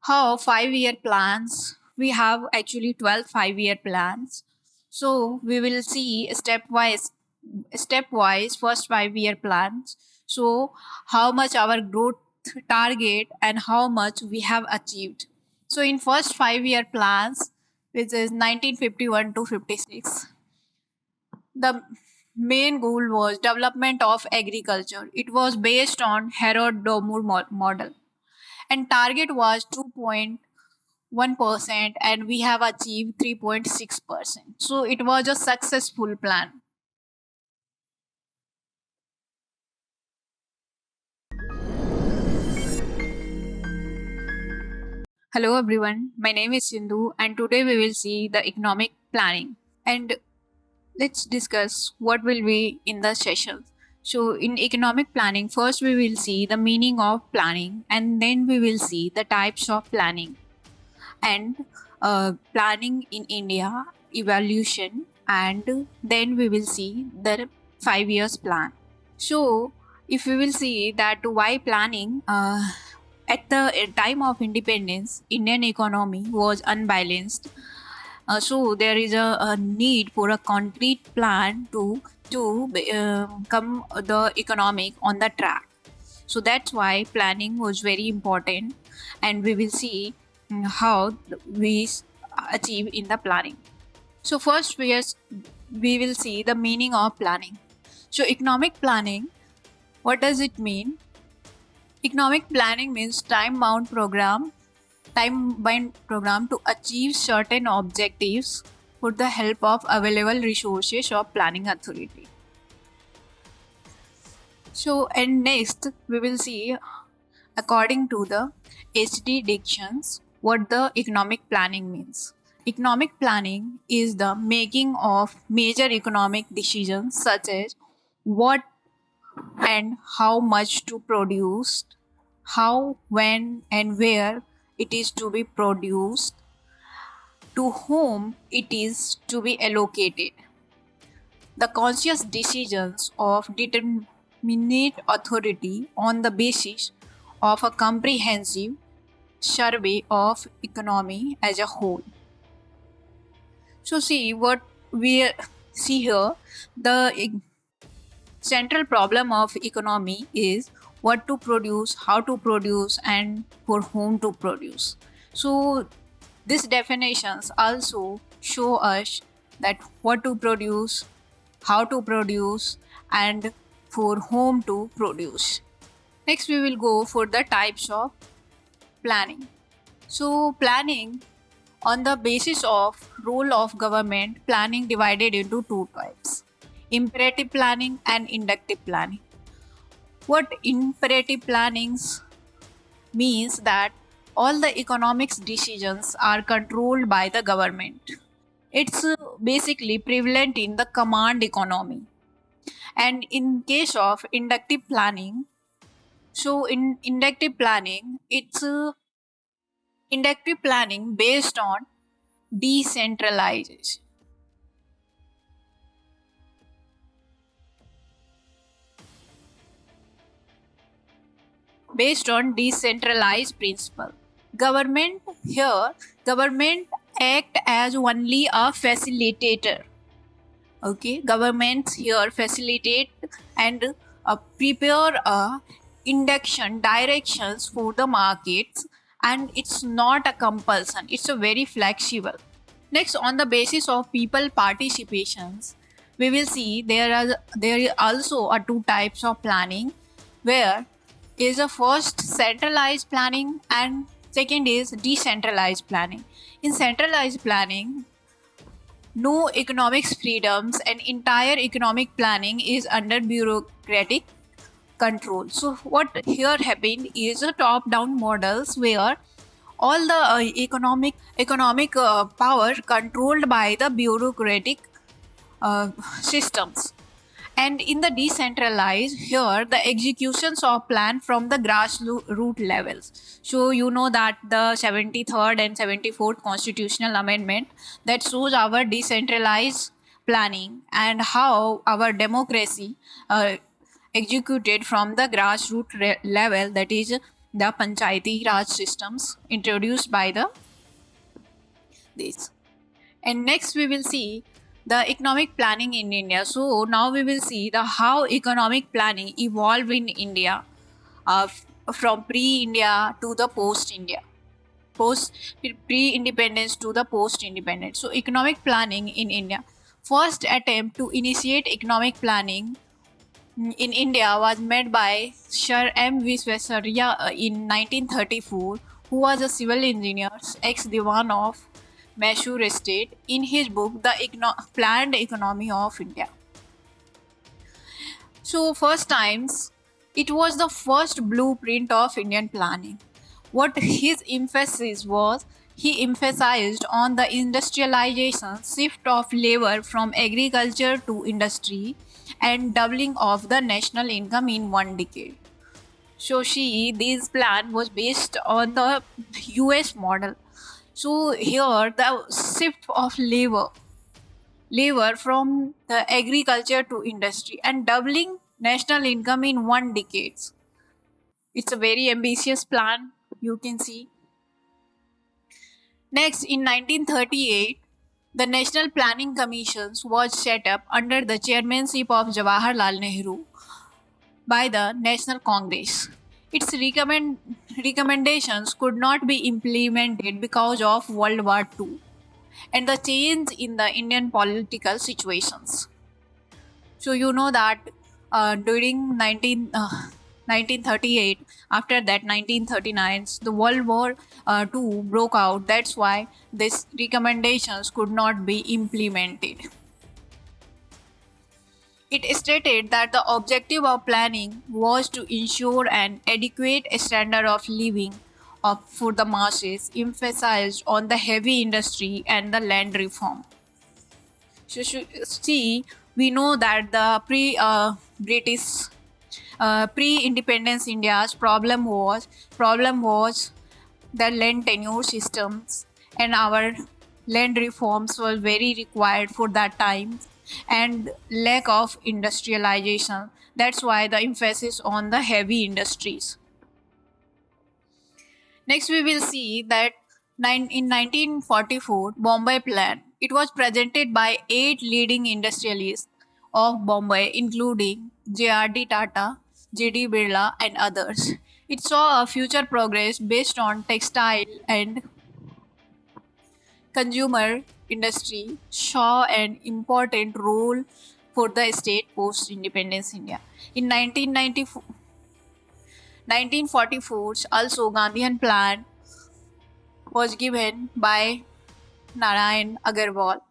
how 5 year plans. We have actually 12 5 year plans. So we will see stepwise first 5 year plans. So how much our growth target and how much we have achieved. So in first 5 year plans, which is 1951 to 56, the main goal was development of agriculture. It was based on Herod Domur model and target was 2.1% and we have achieved 3.6%. So it was a successful plan. Hello everyone, my name is Sindhu and today we will see the economic planning. And let's discuss what will be in the session. So in economic planning, first we will see the meaning of planning and then we will see the types of planning and planning in India, evaluation, and then we will see the 5 years plan. So, if we will see that why planning, at the time of independence, Indian economy was unbalanced. So there is a need for a concrete plan to come the economic on the track. So that's why planning was very important, and we will see how achieve in the planning. So first we will see the meaning of planning. So economic planning, what does it mean? Economic planning means time-bound program to achieve certain objectives with the help of available resources of planning authority. So and next we will see, according to the HD dictions, what the economic planning means. Economic planning is the making of major economic decisions such as what and how much to produce, how, when, and where it is to be produced, to whom it is to be allocated. The conscious decisions of determinate authority on the basis of a comprehensive survey of economy as a whole. So see what we see here, the central problem of economy is what to produce, how to produce, and for whom to produce. So these definitions also show us that what to produce, how to produce, and for whom to produce. Next, we will go for the types of planning. So planning on the basis of role of government, planning divided into two types: imperative planning and inductive planning. What imperative plannings means that all the economics decisions are controlled by the government. It's basically prevalent in the command economy. And in case of inductive planning, so in inductive planning, it's inductive planning based on decentralization. Based on decentralized principle. Government here, government act as only a facilitator. Okay, governments here facilitate and prepare induction directions for the markets, and it's not a compulsion, it's a very flexible. Next, on the basis of people participations, we will see there is also a two types of planning, where is a first centralized planning and second is decentralized planning. In centralized planning, no economics freedoms and entire economic planning is under bureaucratic control. So what here happened is a top-down models where all the economic power controlled by the bureaucratic systems. And in the decentralized, here the executions of plan from the grassroots levels. So you know that the 73rd and 74th constitutional amendment that shows our decentralized planning and how our democracy executed from the grassroots level, that is the Panchayati Raj systems introduced by this. And next we will see the economic planning in India. So now we will see the how economic planning evolved in India uh, from pre-India to the post-India, post pre-independence to the post-independence. So economic planning in India. First attempt to initiate economic planning in India was made by Sir M. Visvesvaraya in 1934, who was a civil engineer, ex-Diwan of Mysore Estate, in his book The Planned Economy of India. So, first times, it was the first blueprint of Indian planning. What his emphasis was, he emphasized on the industrialization shift of labor from agriculture to industry and doubling of the national income in one decade. So this plan was based on the US model. So here the shift of labor from the agriculture to industry and doubling national income in one decade. It's a very ambitious plan, you can see. Next, in 1938, the National Planning Commissions was set up under the chairmanship of Jawaharlal Nehru by the National Congress. Its recommendations could not be implemented because of World War II and the change in the Indian political situations. So you know that during 1938, after that 1939, the World War II broke out. That's why these recommendations could not be implemented. It stated that the objective of planning was to ensure an adequate standard of living for the masses, emphasized on the heavy industry and the land reform. So, see, we know that the British pre-independence India's problem was the land tenure systems, and our land reforms were very required for that time, and lack of industrialization. That's why the emphasis on the heavy industries. Next, we will see that in 1944, Bombay Plan. It was presented by 8 leading industrialists of Bombay, including J.R.D. Tata, J.D. Birla, and others. It saw a future progress based on textile and consumer industry, saw an important role for the state post-independence India. In 1944, also Gandhian plan was given by Narayan Agarwal,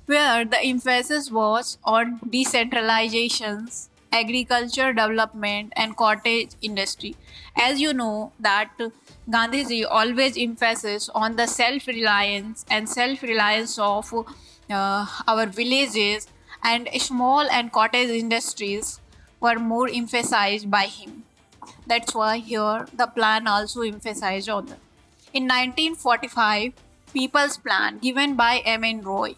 where the emphasis was on decentralizations, agriculture development, and cottage industry. As you know that Gandhiji always emphasizes on the self-reliance of our villages, and small and cottage industries were more emphasized by him. That's why here the plan also emphasized on them. In 1945, People's Plan given by M.N. Roy.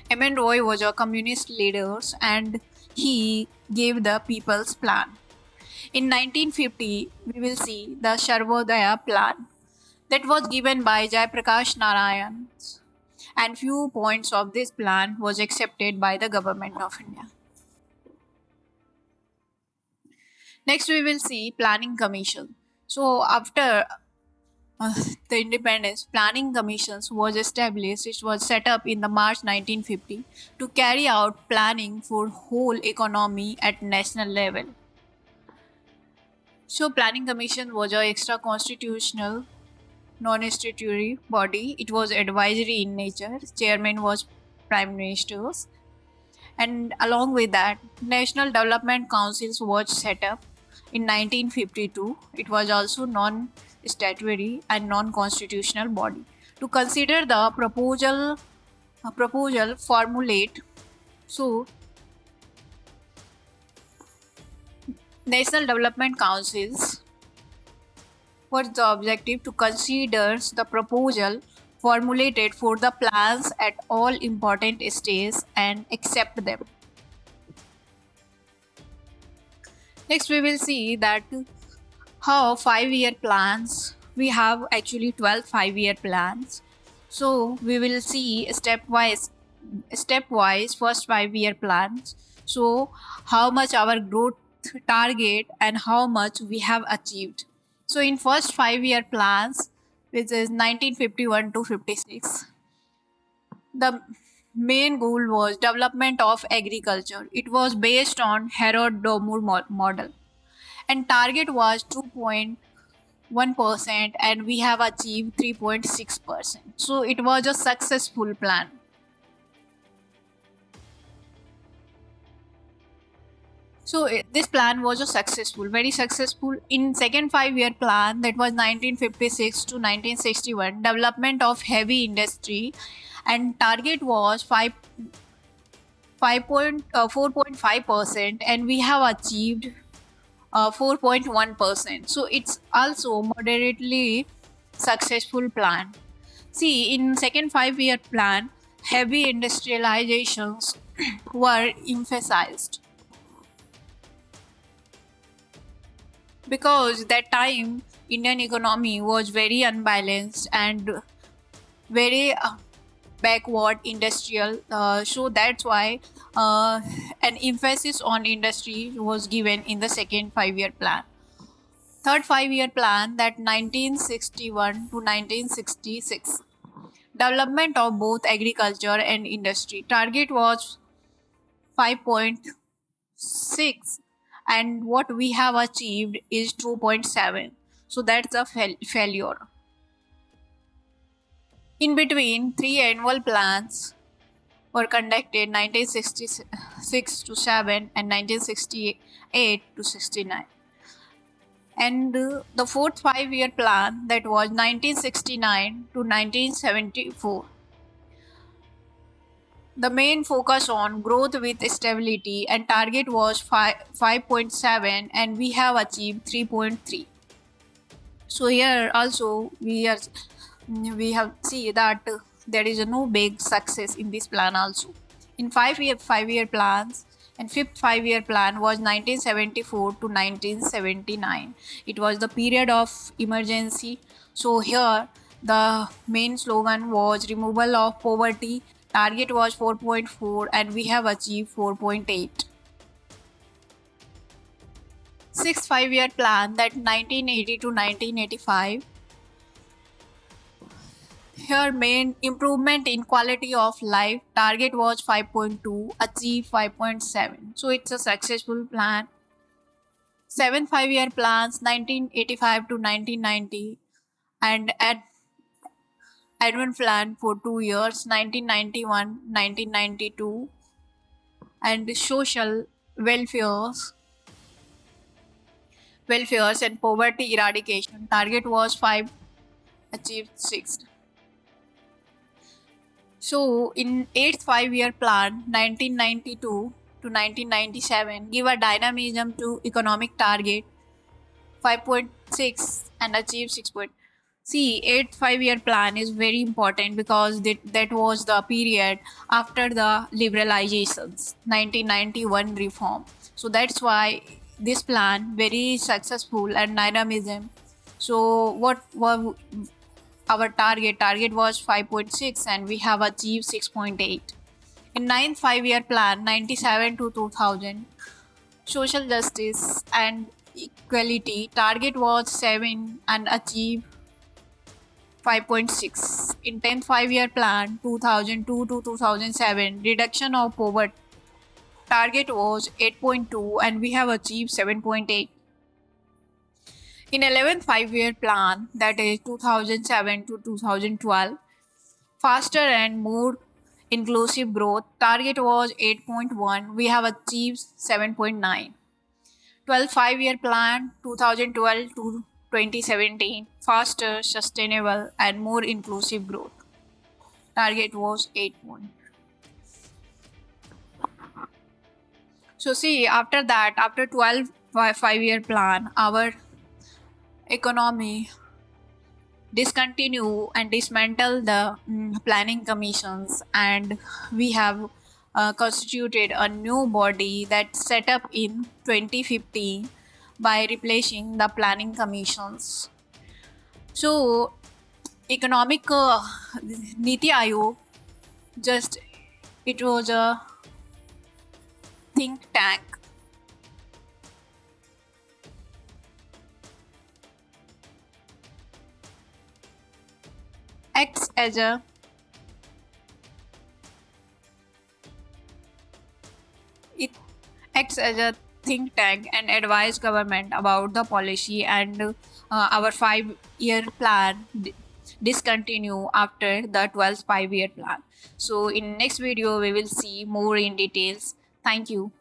M.N. Roy was a communist leader and he gave the People's Plan. In 1950, we will see the Sarvodaya Plan that was given by Jayaprakash Narayan, and few points of this plan was accepted by the government of India. Next, we will see Planning Commission. So after the independence, planning commissions was established. It was set up in the March 1950 to carry out planning for whole economy at national level. So planning commission was a extra constitutional non-statutory body. It was advisory in nature. Chairman was prime ministers, and along with that, national development councils was set up in 1952. It was also non-statutory and non-constitutional body to consider the proposal formulate. So national development councils, what's the objective? To consider the proposal formulated for the plans at all important stages and accept them. Next, we will see that How 5 year plans? We have actually 12 5 year plans. So we will see stepwise first 5 year plans. So how much our growth target and how much we have achieved. So in first 5 year plans, which is 1951 to 56, the main goal was development of agriculture. It was based on Herod Domur model, and target was 2.1%, and we have achieved 3.6%. So it was a successful plan. So this plan was a successful, very successful. In second 5 year plan, that was 1956 to 1961, development of heavy industry, and target was 4.5%, and we have achieved 4.1%. So it's also moderately successful plan. See, in second 5 year plan, heavy industrializations were emphasized because that time Indian economy was very unbalanced and very backward industrial. So that's why an emphasis on industry was given in the second 5 year plan. Third 5 year plan, that 1961 to 1966, development of both agriculture and industry. Target was 5.6, and what we have achieved is 2.7. So that's a failure. In between, three annual plans were conducted, 1966 to 7 and 1968 to 69. And the fourth 5 year plan, that was 1969 to 1974. The main focus on growth with stability, and target was 5.7, and we have achieved 3.3. So here also we have see that there is no big success in this plan also. In 5 year plans, and fifth 5 year plan was 1974 to 1979. It was the period of emergency. So here the main slogan was removal of poverty. Target was 4.4, and we have achieved 4.8. Sixth 5 year plan, that 1980 to 1985. Here main improvement in quality of life. Target was 5.2, achieve 5.7. So it's a successful plan. Seventh 5 year plans, 1985 to 1990, and advent plan for 2 years, 1991 1992, and social welfares and poverty eradication. Target was 5, achieved 6. So in eighth 5 year plan, 1992 to 1997, give a dynamism to economic target 5.6 and achieve 6. See, eighth 5 year plan is very important because that was the period after the liberalizations, 1991 reform. So that's why this plan very successful and dynamism. So what our target was 5.6, and we have achieved 6.8. In ninth 5 year plan, 97 to 2000, social justice and equality, target was 7 and achieved 5.6. In 10th 5 year plan, 2002 to 2007, reduction of poverty, target was 8.2, and we have achieved 7.8. In 11th 5 year plan, that is 2007 to 2012, faster and more inclusive growth, target was 8.1, we have achieved 7.9. 12th 5 year plan, 2012 to 2017, faster, sustainable and more inclusive growth, target was 8. So see, after that, after 12 5 year plan, our economy discontinue and dismantle the planning commissions, and we have constituted a new body that set up in 2015, by replacing the planning commissions. So, economic Niti Aayog, just it was a think tank. Acts as a it acts as a think tank and advise government about the policy, and our 5 year plan discontinue after the 12th 5 year plan. So in next video we will see more in details. Thank you.